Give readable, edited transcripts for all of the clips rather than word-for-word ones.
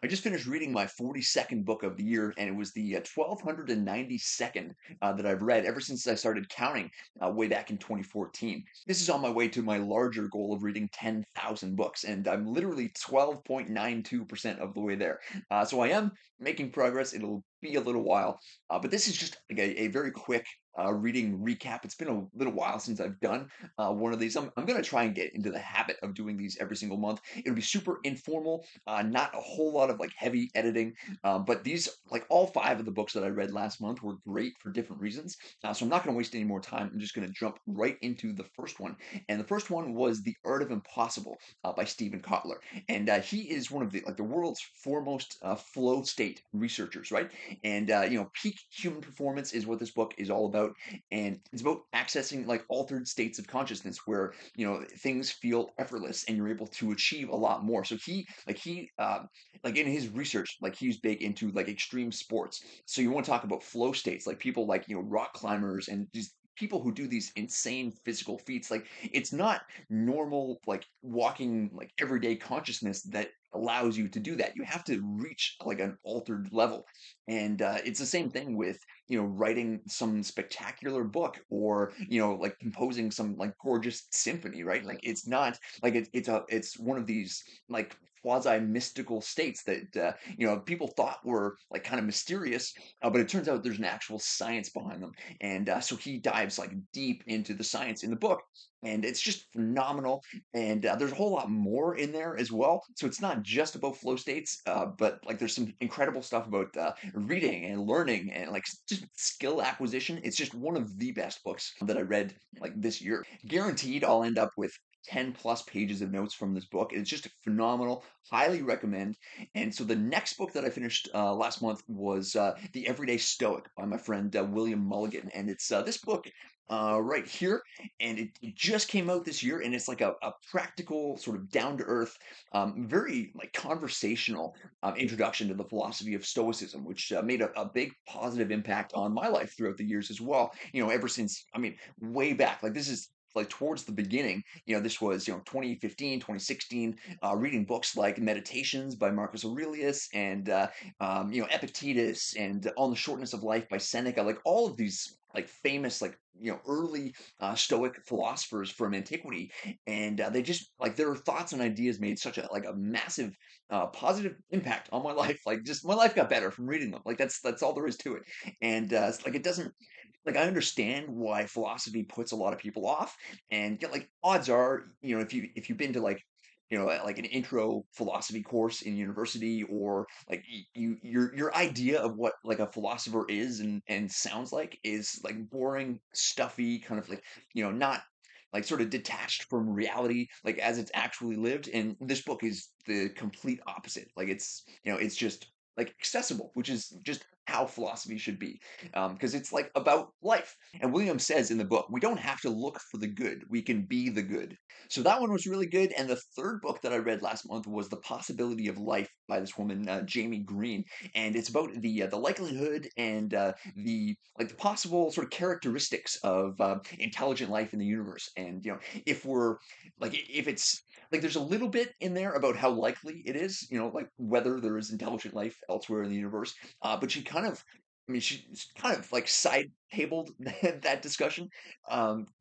I just finished reading my 42nd book of the year, and it was the 1292nd that I've read ever since I started counting way back in 2014. This is on my way to my larger goal of reading 10,000 books, and I'm literally 12.92% of the way there. So I am making progress. It'll be a little while, but this is just like a very quick reading recap. It's been a little while since I've done one of these. I'm going to try and get into the habit of doing these every single month. It'll be super informal, not a whole lot of like heavy editing, but these, like all five of the books that I read last month, were great for different reasons. So I'm not going to waste any more time. I'm just going to jump right into the first one. And the first one was The Art of Impossible by Stephen Kotler. And he is one of the world's foremost flow state researchers, right? And peak human performance is what this book is all about. And it's about accessing like altered states of consciousness where things feel effortless and you're able to achieve a lot more. So like in his research, like he's big into like extreme sports. So you want to talk about flow states, like people like rock climbers and just people who do these insane physical feats. Like it's not normal like walking like everyday consciousness that allows you to do that. You have to reach like an altered level. And it's the same thing with writing some spectacular book, or like composing some like gorgeous symphony, right? Like it's not like it's one of these like quasi mystical states that people thought were like kind of mysterious, but it turns out there's an actual science behind them. And so he dives like deep into the science in the book, and it's just phenomenal. And there's a whole lot more in there as well. So it's not just about flow states, but like there's some incredible stuff about reading and learning and like just skill acquisition. It's just one of the best books that I read like this year. Guaranteed, I'll end up with 10 plus pages of notes from this book. It's just phenomenal. Highly recommend. And so the next book that I finished last month was The Everyday Stoic by my friend William Mulligan. And it's this book right here. And it just came out this year. And it's like a practical, sort of down to earth, very like conversational introduction to the philosophy of Stoicism, which made a big positive impact on my life throughout the years as well. Ever since, I mean, way back, like this is like towards the beginning, this was 2015, 2016, reading books like Meditations by Marcus Aurelius, and Epictetus, and On the Shortness of Life by Seneca. Like all of these like famous like early Stoic philosophers from antiquity. And they just like their thoughts and ideas made such a massive positive impact on my life. Like just my life got better from reading them. Like that's all there is to it. And it's like it doesn't, like I understand why philosophy puts a lot of people off. And like odds are, if you've been to like like an intro philosophy course in university, or like your idea of what like a philosopher is and sounds like is like boring, stuffy, kind of like not like sort of detached from reality, like as it's actually lived. And this book is the complete opposite. Like it's just like accessible, which is just how philosophy should be, because it's like about life. And William says in the book, we don't have to look for the good, we can be the good. So that one was really good. And the third book that I read last month was The Possibility of Life by this woman, Jamie Green. And it's about the likelihood and the possible sort of characteristics of intelligent life in the universe. And if we're like if it's like there's a little bit in there about how likely it is, like whether there is intelligent life elsewhere in the universe. But she kind of, I mean, she's kind of like side tabled that discussion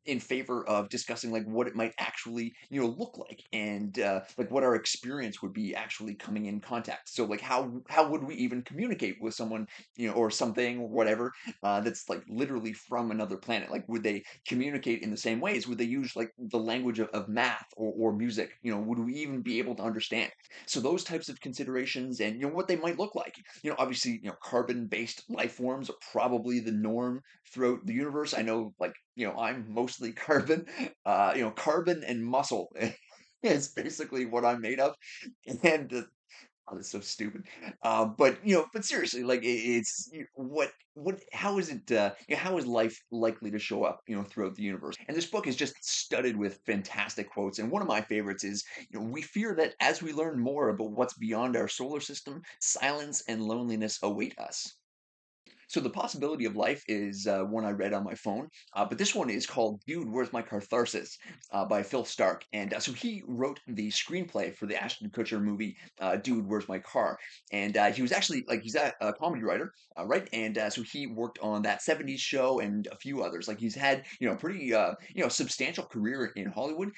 in favor of discussing like what it might actually look like, and like what our experience would be actually coming in contact. So like how would we even communicate with someone or something or whatever that's like literally from another planet? Like would they communicate in the same ways? Would they use like the language of math or music? Would we even be able to understand? So those types of considerations, and what they might look like. Obviously, carbon-based life forms are probably the norm throughout the universe. I know, like, I'm mostly carbon. Carbon and muscle is basically what I'm made of. And oh, that's so stupid. But seriously, like it's how is it? How is life likely to show up? Throughout the universe. And this book is just studded with fantastic quotes. And one of my favorites is, we fear that as we learn more about what's beyond our solar system, silence and loneliness await us. So The Possibility of Life is one I read on my phone, but this one is called Dude, Where's My Catharsis by Phil Stark. And so he wrote the screenplay for the Ashton Kutcher movie Dude, Where's My Car? And he was actually like he's a comedy writer, right? And so he worked on that '70s show and a few others. Like he's had pretty substantial career in Hollywood.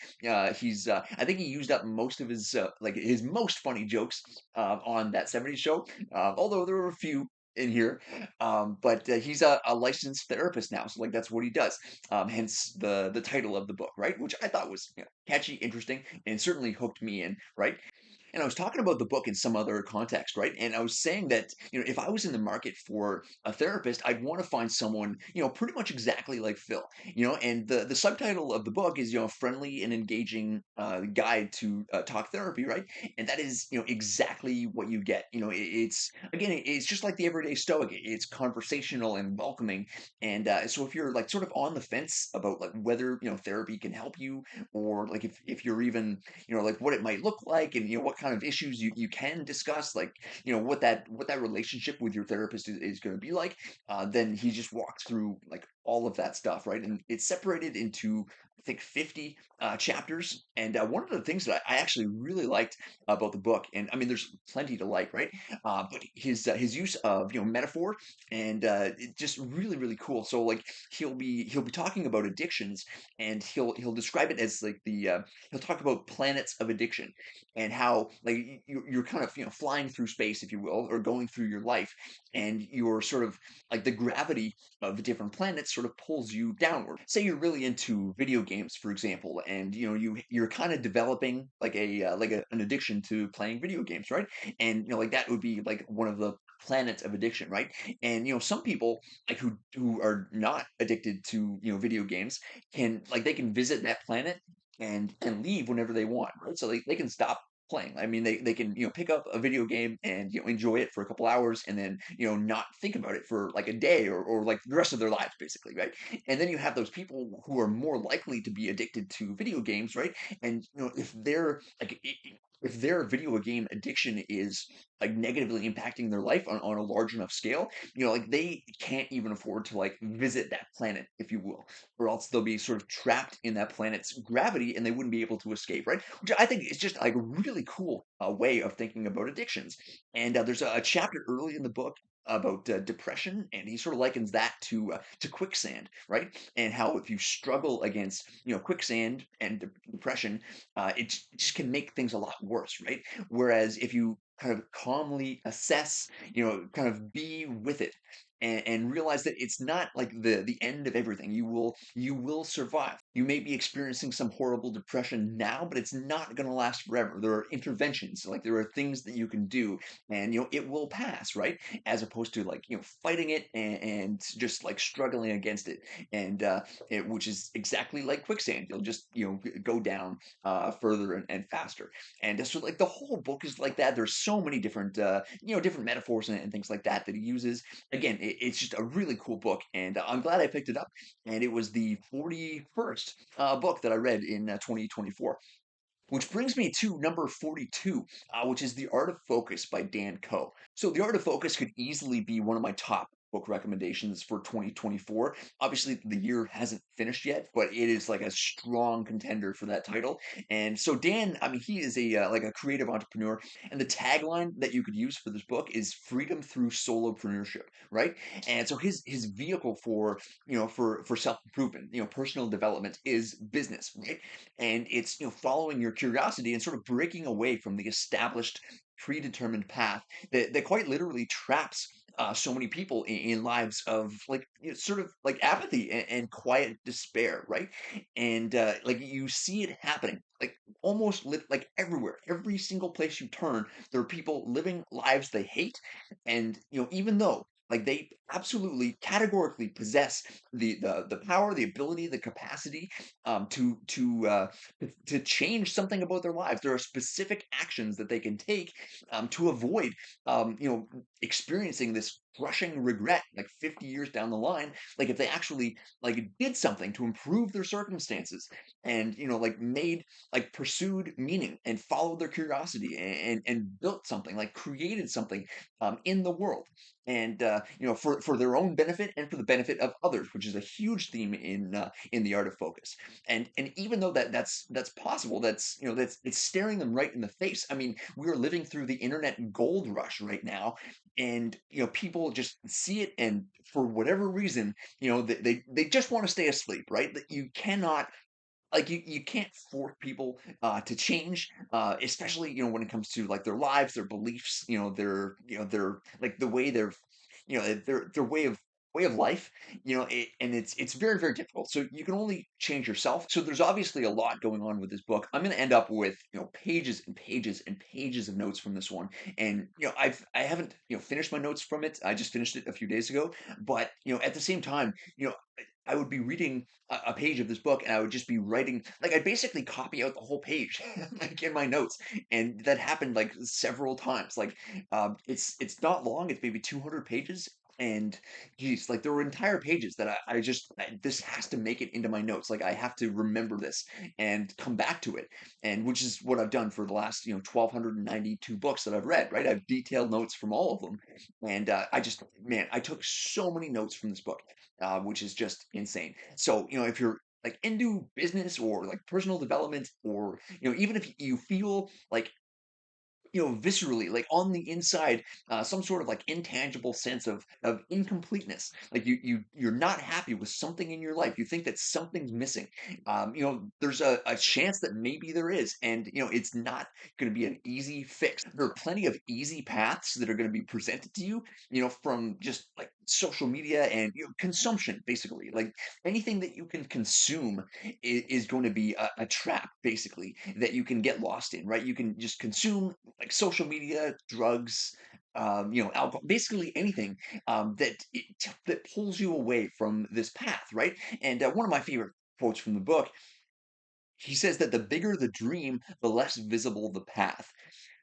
He's I think he used up most of his like his most funny jokes on that '70s show. Although there were a few in here. But he's a licensed therapist now, so like that's what he does. Hence the title of the book, right? Which I thought was catchy, interesting, and certainly hooked me in, right? And I was talking about the book in some other context, right? And I was saying that, if I was in the market for a therapist, I'd want to find someone, pretty much exactly like Phil, and the subtitle of the book is, friendly and engaging guide to talk therapy, right? And that is, exactly what you get. It's again, it's just like the everyday stoic. It's conversational and welcoming. And so if you're like sort of on the fence about like whether, therapy can help you, or like if you're even like what it might look like, and what kind of issues you can discuss, like what that relationship with your therapist is going to be like, then he just walks through like all of that stuff, right? And it's separated into I think 50 chapters. And one of the things that I actually really liked about the book, and I mean there's plenty to like, right? But his use of metaphor, and just really really cool. So like he'll be talking about addictions, and he'll describe it as like he'll talk about planets of addiction, and how like you're kind of flying through space, if you will, or going through your life, and you're sort of like the gravity of the different planets sort of pulls you downward. Say you're really into video games, for example, and you're kind of developing like an addiction to playing video games, right? And like that would be like one of the planets of addiction, right? And some people like who are not addicted to video games can like they can visit that planet and leave whenever they want, right? So they can stop playing. I mean, they can pick up a video game and enjoy it for a couple hours, and then not think about it for like a day, or like the rest of their lives, basically, right? And then you have those people who are more likely to be addicted to video games, right? And if they're like if their video game addiction is like negatively impacting their life on a large enough scale, like they can't even afford to like visit that planet, if you will, or else they'll be sort of trapped in that planet's gravity and they wouldn't be able to escape, right? Which I think is just like a really cool way of thinking about addictions. And there's a chapter early in the book about depression, and he sort of likens that to quicksand, right? And how if you struggle against quicksand and depression, it just can make things a lot worse, right? Whereas if you kind of calmly assess, kind of be with it, and realize that it's not like the end of everything. You will survive. You may be experiencing some horrible depression now, but it's not going to last forever. There are interventions, like there are things that you can do, and it will pass, right? As opposed to like fighting it, and just like struggling against it, and which is exactly like quicksand. You'll just go down further and faster. And so like the whole book is like that. There's so many different different metaphors and things like that he uses. Again, it's just a really cool book, and I'm glad I picked it up. And it was the 41st book that I read in 2024. Which brings me to number 42, which is The Art of Focus by Dan Coe. So, The Art of Focus could easily be one of my top book recommendations for 2024. Obviously, the year hasn't finished yet, but it is like a strong contender for that title. And so, Dan, I mean, he is a like a creative entrepreneur, and the tagline that you could use for this book is "Freedom through Solopreneurship," right? And so, his vehicle for for self improvement, personal development, is business, right? And it's following your curiosity and sort of breaking away from the established predetermined path that quite literally traps so many people in lives of like sort of like apathy and quiet despair, right? And like you see it happening like almost like everywhere, every single place you turn, there are people living lives they hate. And even though like they absolutely categorically possess the power, the ability, the capacity to change something about their lives. There are specific actions that they can take to avoid, experiencing this crushing regret like 50 years down the line, like if they actually like did something to improve their circumstances and like made like pursued meaning and followed their curiosity and built something, like created something in the world, and for their own benefit and for the benefit of others, which is a huge theme in the art of focus. And even though that's possible, that's it's staring them right in the face. I mean, we're living through the internet gold rush right now, and people just see it, and for whatever reason, they just want to stay asleep, right? That you cannot, like, you can't force people to change, especially when it comes to like their lives, their beliefs, their like the way they're their way of life, and it's very, very difficult. So you can only change yourself. So there's obviously a lot going on with this book. I'm going to end up with pages and pages and pages of notes from this one, and I haven't finished my notes from it. I just finished it a few days ago, but at the same time, I would be reading a page of this book, and I would just be writing, like, I'd basically copy out the whole page like in my notes, and that happened like several times. Like, it's not long; it's maybe 200 pages, and geez, like there were entire pages that this has to make it into my notes. Like I have to remember this and come back to it, and which is what I've done for the last 1,292 books that I've read. Right, I've detailed notes from all of them, and I took so many notes from this book, which is just insane. So, if you're like into business or like personal development, or even if you feel like viscerally, like on the inside, some sort of like intangible sense of incompleteness, like you're not happy with something in your life, you think that something's missing, there's a chance that maybe there is, and it's not going to be an easy fix. There are plenty of easy paths that are going to be presented to you, from just like social media and consumption, basically. Like anything that you can consume is going to be a trap, basically, that you can get lost in, right? You can just consume like social media, drugs, alcohol, basically anything that pulls you away from this path, right? And one of my favorite quotes from the book, he says that the bigger the dream, the less visible the path.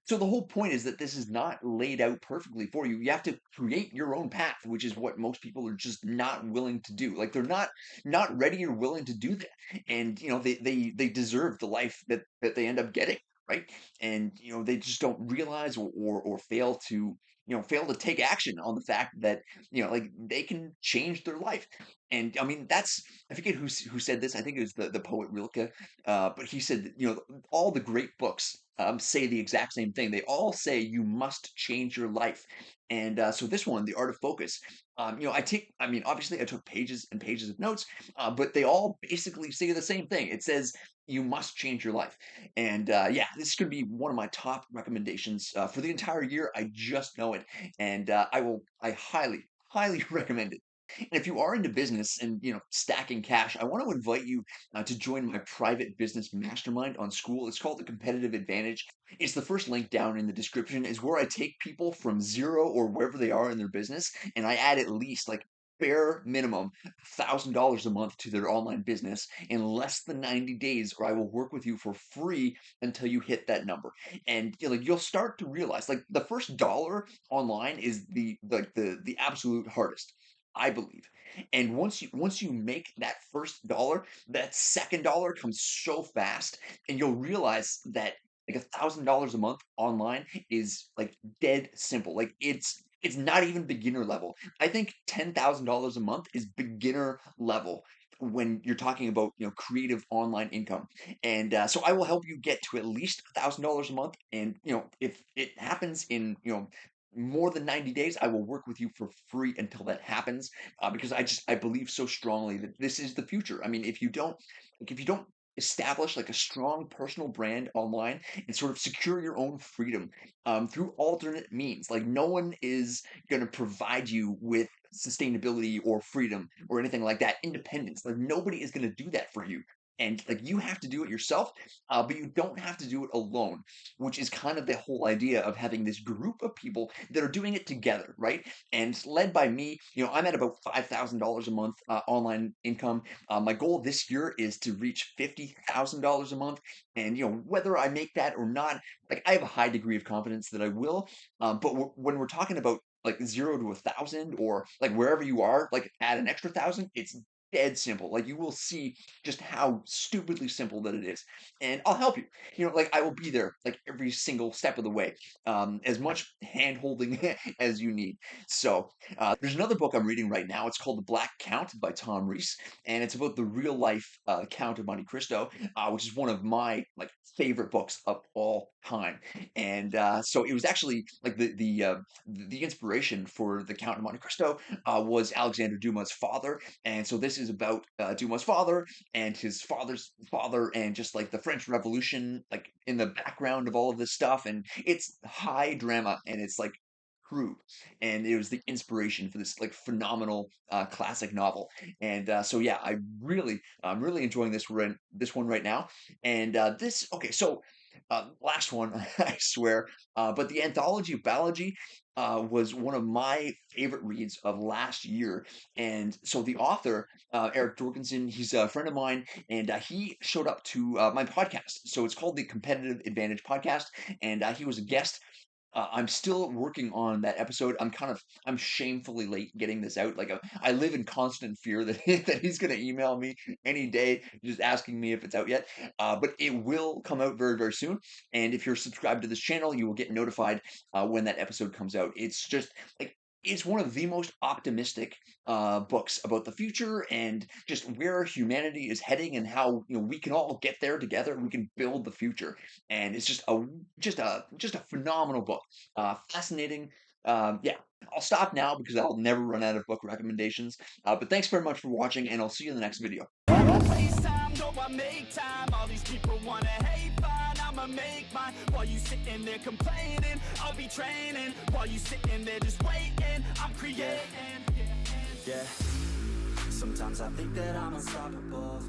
So the whole point is that this is not laid out perfectly for you. You have to create your own path, which is what most people are just not willing to do. Like they're not ready or willing to do that. And they deserve the life that they end up getting, right? And they just don't realize, or fail to take action on the fact that like they can change their life. And I mean, that's, I forget who said this. I think it was the poet Rilke, but he said that, all the great books say the exact same thing. They all say you must change your life. And so this one, The Art of Focus, I mean, obviously I took pages and pages of notes, but they all basically say the same thing. It says you must change your life. And yeah, this is going to be one of my top recommendations for the entire year. I just know it. And I highly, highly recommend it. And if you are into business and stacking cash, I want to invite you to join my private business mastermind on School. It's called the Competitive Advantage. It's the first link down in the description. Is where I take people from zero or wherever they are in their business, and I add at least like bare minimum $1,000 a month to their online business in less than 90 days, or I will work with you for free until you hit that number. And like you'll start to realize, like the first dollar online is the absolute hardest, I believe. And once you make that first dollar, that second dollar comes so fast, and you'll realize that like $1,000 a month online is like dead simple. Like it's not even beginner level. I think $10,000 a month is beginner level when you're talking about creative online income. And so I will help you get to at least $1,000 a month. And if it happens in more than 90 days, I will work with you for free until that happens, because I believe so strongly that this is the future. I mean, if you don't establish like a strong personal brand online and sort of secure your own freedom through alternate means, like no one is going to provide you with sustainability or freedom or anything like that, independence. Like nobody is going to do that for you. And like you have to do it yourself, but you don't have to do it alone, which is kind of the whole idea of having this group of people that are doing it together, right? And it's led by me. I'm at about $5,000 a month online income. My goal this year is to reach $50,000 a month, and whether I make that or not, like I have a high degree of confidence that I will. But when we're talking about like 0 to 1,000, or like wherever you are, like add an extra thousand, it's dead simple. Like you will see just how stupidly simple that it is. And I'll help you. Like I will be there like every single step of the way. As much hand holding as you need. So there's another book I'm reading right now. It's called The Black Count by Tom Rees, and it's about the real life Count of Monte Cristo, which is one of my like favorite books of all time. And so it was actually like the inspiration for the Count of Monte Cristo was Alexander Dumas' father, and so this is about Dumas' father and his father's father, and just like the French Revolution, like in the background of all of this stuff, and it's high drama, and it's like true, and it was the inspiration for this like phenomenal classic novel. And so yeah, I'm really enjoying this one right now. And this okay, so last one, I swear. But the anthology of biology was one of my favorite reads of last year. And so the author, Eric Jorgensen, he's a friend of mine, and he showed up to my podcast. So it's called the Competitive Advantage Podcast, and he was a guest. I'm still working on that episode. I'm shamefully late getting this out. Like I live in constant fear that that he's going to email me any day, just asking me if it's out yet. But it will come out very, very soon. And if you're subscribed to this channel, you will get notified when that episode comes out. It's just like it's one of the most optimistic books about the future and just where humanity is heading, and how we can all get there together. We can build the future, and it's just a phenomenal book. Fascinating. Yeah, I'll stop now because I'll never run out of book recommendations. But thanks very much for watching, and I'll see you in the next video. FaceTime, go I make time. All these people wanna hate, fine, I'ma make mine. While you sitting there complaining, I'll be training. While you sitting there just waiting, I'm creating. Yeah, sometimes I think that I'm unstoppable.